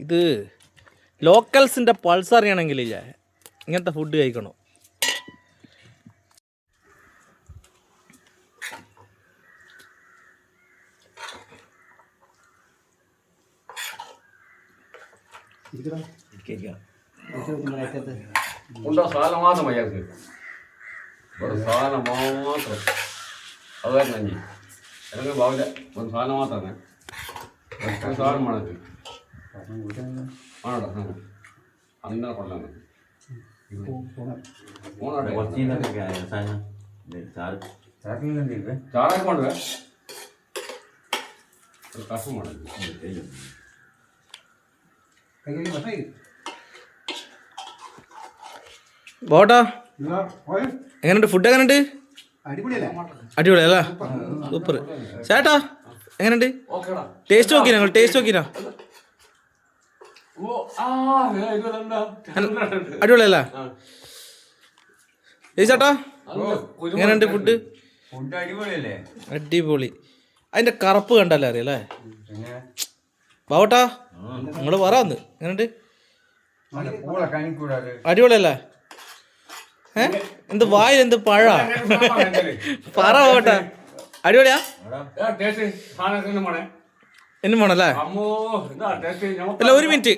ഇത് ലോക്കൽസിൻ്റെ പൾസ് അറിയണമെങ്കിലില്ലേ ഇങ്ങനത്തെ ഫുഡ് കഴിക്കണം. ഉണ്ടോ സാധനം മാത്രം മയ്യാർക്ക് ഒരു സാധനം മാത്രം അത് തന്നെ അഞ്ഞി എനിക്ക് ബാവില്ല ഒരു സാധനം മാത്രമേ ഒരു സാധനം വേണത് ആണോടാ അങ്ങനെ കൊള്ളാണ് ചാറൊക്കെ കൊണ്ടുവേ ഒരു കഷ്ണം വേണത് ബോട്ടാ എങ്ങനെയുണ്ട് ഫുഡ്? എങ്ങനെയുണ്ട്? അടിപൊളിയല്ലേ? സൂപ്പർ. ചേട്ടാ എങ്ങനെയുണ്ട്? ടേസ്റ്റ് നോക്കി ഞങ്ങൾ ടേസ്റ്റ് നോക്കിനാ അടിപൊളിയല്ലേ? ചേട്ടാ എങ്ങനെയുണ്ട് ഫുഡ്? അടിപൊളി. അതിന്റെ കറുപ്പ് കണ്ടല്ലേ അറിയല്ലേ? ബാവട്ടാ നിങ്ങൾ പറയാന്ന് എങ്ങനെയുണ്ട്? അടിപൊളിയല്ലേ? എന്ത് വായിൽ എന്ത് പഴ പറ പോട്ടെ. അടിപൊളിയാ? എന്നും വേണല്ലേ? അല്ല ഒരു മിനിറ്റ്.